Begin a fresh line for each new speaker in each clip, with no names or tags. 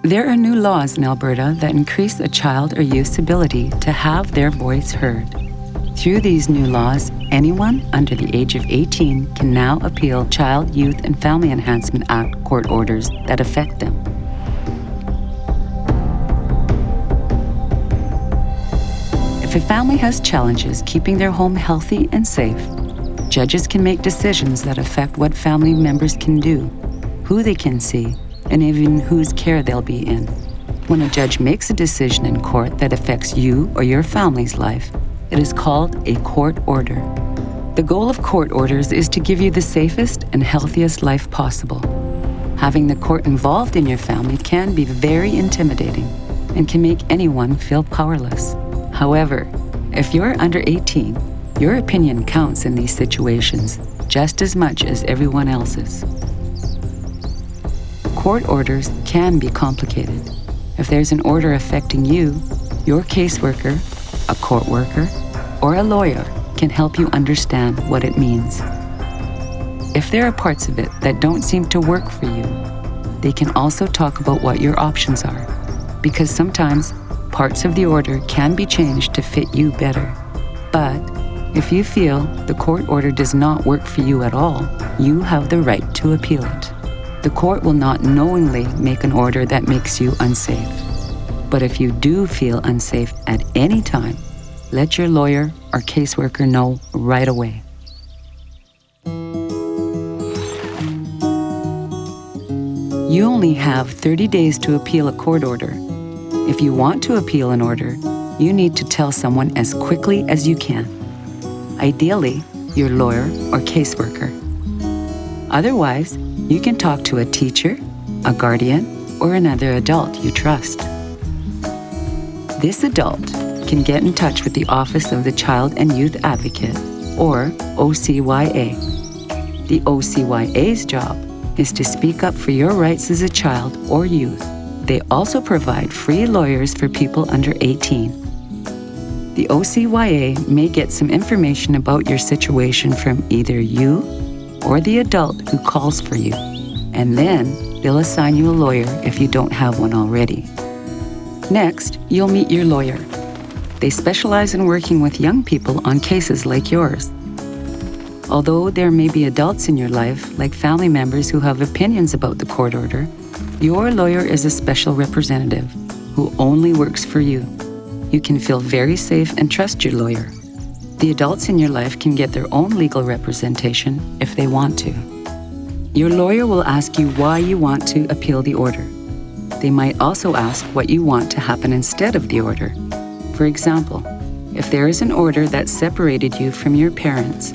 There are new laws in Alberta that increase a child or youth's ability to have their voice heard. Through these new laws, anyone under the age of 18 can now appeal Child, Youth and Family Enhancement Act court orders that affect them. If a family has challenges keeping their home healthy and safe, judges can make decisions that affect what family members can do, who they can see, and even whose care they'll be in. When a judge makes a decision in court that affects you or your family's life, it is called a court order. The goal of court orders is to give you the safest and healthiest life possible. Having the court involved in your family can be very intimidating and can make anyone feel powerless. However, if you're under 18, your opinion counts in these situations just as much as everyone else's. Court orders can be complicated. If there's an order affecting you, your caseworker, a court worker, or a lawyer can help you understand what it means. If there are parts of it that don't seem to work for you, they can also talk about what your options are, because sometimes parts of the order can be changed to fit you better. But if you feel the court order does not work for you at all, you have the right to appeal it. The court will not knowingly make an order that makes you unsafe. But if you do feel unsafe at any time, let your lawyer or caseworker know right away. You only have 30 days to appeal a court order. If you want to appeal an order, you need to tell someone as quickly as you can. Ideally, your lawyer or caseworker. Otherwise, you can talk to a teacher, a guardian, or another adult you trust. This adult can get in touch with the Office of the Child and Youth Advocate, or OCYA. The OCYA's job is to speak up for your rights as a child or youth. They also provide free lawyers for people under 18. The OCYA may get some information about your situation from either you or the adult who calls for you, and then they'll assign you a lawyer if you don't have one already. Next, you'll meet your lawyer. They specialize in working with young people on cases like yours. Although there may be adults in your life, like family members who have opinions about the court order, your lawyer is a special representative who only works for you. You can feel very safe and trust your lawyer. The adults in your life can get their own legal representation if they want to. Your lawyer will ask you why you want to appeal the order. They might also ask what you want to happen instead of the order. For example, if there is an order that separated you from your parents,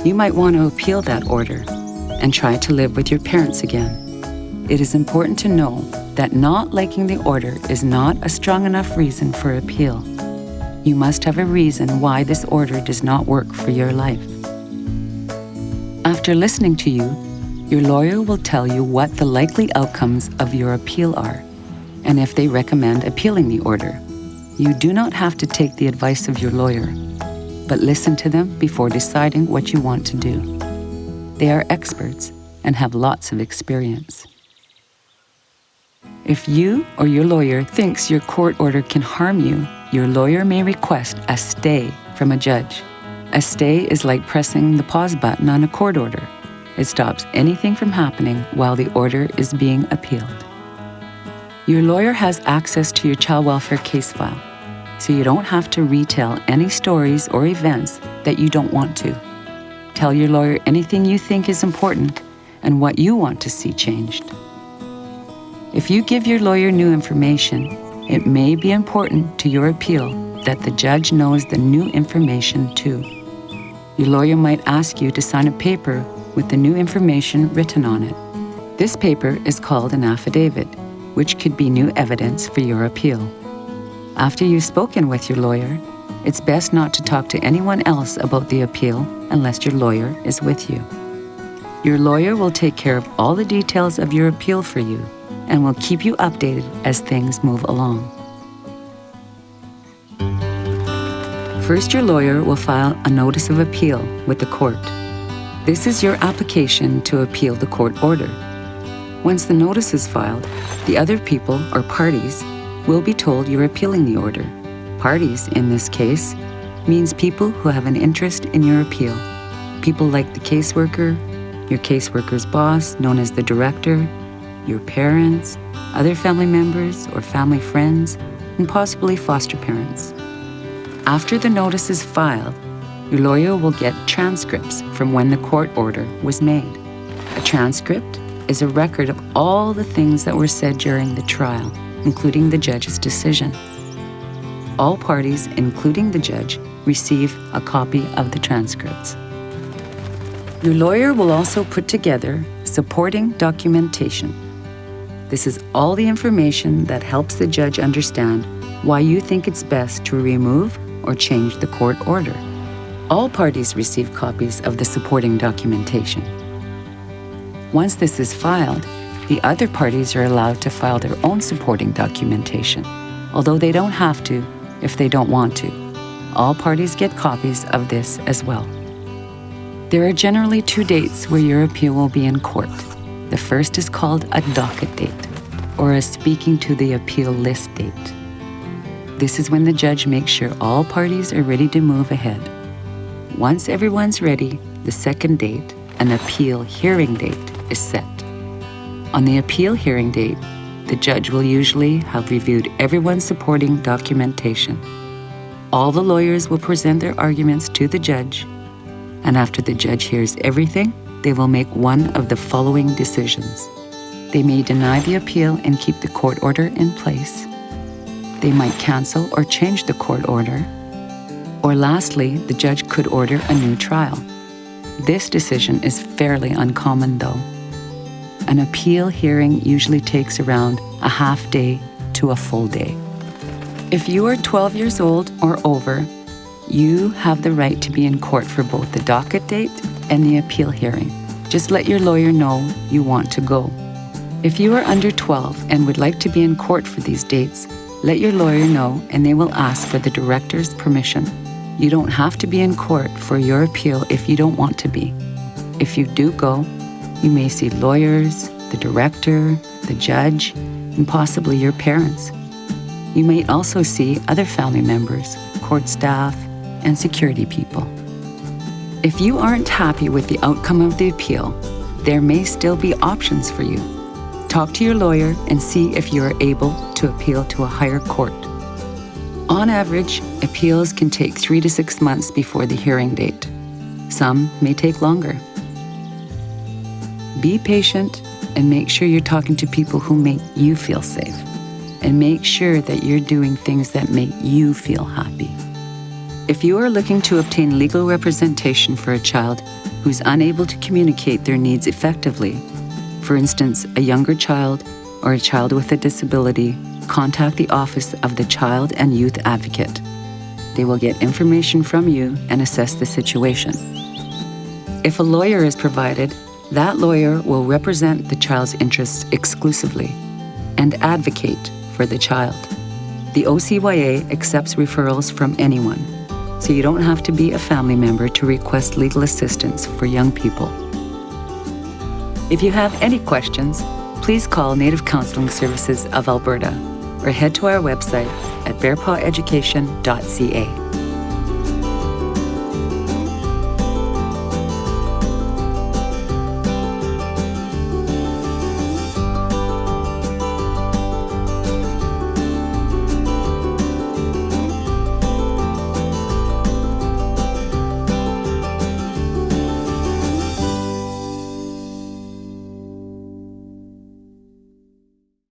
you might want to appeal that order and try to live with your parents again. It is important to know that not liking the order is not a strong enough reason for appeal. You must have a reason why this order does not work for your life. After listening to you, your lawyer will tell you what the likely outcomes of your appeal are, and if they recommend appealing the order. You do not have to take the advice of your lawyer, but listen to them before deciding what you want to do. They are experts and have lots of experience. If you or your lawyer thinks your court order can harm you, your lawyer may request a stay from a judge. A stay is like pressing the pause button on a court order. It stops anything from happening while the order is being appealed. Your lawyer has access to your child welfare case file, so you don't have to retell any stories or events that you don't want to. Tell your lawyer anything you think is important and what you want to see changed. If you give your lawyer new information, it may be important to your appeal that the judge knows the new information too. Your lawyer might ask you to sign a paper with the new information written on it. This paper is called an affidavit, which could be new evidence for your appeal. After you've spoken with your lawyer, it's best not to talk to anyone else about the appeal unless your lawyer is with you. Your lawyer will take care of all the details of your appeal for you and will keep you updated as things move along. First, your lawyer will file a notice of appeal with the court. This is your application to appeal the court order. Once the notice is filed, the other people or parties will be told you're appealing the order. Parties, in this case, means people who have an interest in your appeal. People like the caseworker, your caseworker's boss, known as the director, your parents, other family members or family friends, and possibly foster parents. After the notice is filed, your lawyer will get transcripts from when the court order was made. A transcript is a record of all the things that were said during the trial, including the judge's decision. All parties, including the judge, receive a copy of the transcripts. Your lawyer will also put together supporting documentation. This is all the information that helps the judge understand why you think it's best to remove or change the court order. All parties receive copies of the supporting documentation. Once this is filed, the other parties are allowed to file their own supporting documentation, although they don't have to if they don't want to. All parties get copies of this as well. There are generally 2 dates where your appeal will be in court. The first is called a docket date, or a speaking to the appeal list date. This is when the judge makes sure all parties are ready to move ahead. Once everyone's ready, the second date, an appeal hearing date, is set. On the appeal hearing date, the judge will usually have reviewed everyone's supporting documentation. All the lawyers will present their arguments to the judge, and after the judge hears everything, they will make one of the following decisions. They may deny the appeal and keep the court order in place. They might cancel or change the court order. Or lastly, the judge could order a new trial. This decision is fairly uncommon though. An appeal hearing usually takes around a half day to a full day. If you are 12 years old or over, you have the right to be in court for both the docket date and the appeal hearing. Just let your lawyer know you want to go. If you are under 12 and would like to be in court for these dates, let your lawyer know and they will ask for the director's permission. You don't have to be in court for your appeal if you don't want to be. If you do go, you may see lawyers, the director, the judge, and possibly your parents. You may also see other family members, court staff, and security people. If you aren't happy with the outcome of the appeal, there may still be options for you. Talk to your lawyer and see if you are able to appeal to a higher court. On average, appeals can take 3 to 6 months before the hearing date. Some may take longer. Be patient and make sure you're talking to people who make you feel safe. And make sure that you're doing things that make you feel happy. If you are looking to obtain legal representation for a child who's unable to communicate their needs effectively, for instance, a younger child or a child with a disability, contact the Office of the Child and Youth Advocate. They will get information from you and assess the situation. If a lawyer is provided, that lawyer will represent the child's interests exclusively and advocate for the child. The OCYA accepts referrals from anyone, so you don't have to be a family member to request legal assistance for young people. If you have any questions, please call Native Counselling Services of Alberta or head to our website at bearpaweducation.ca.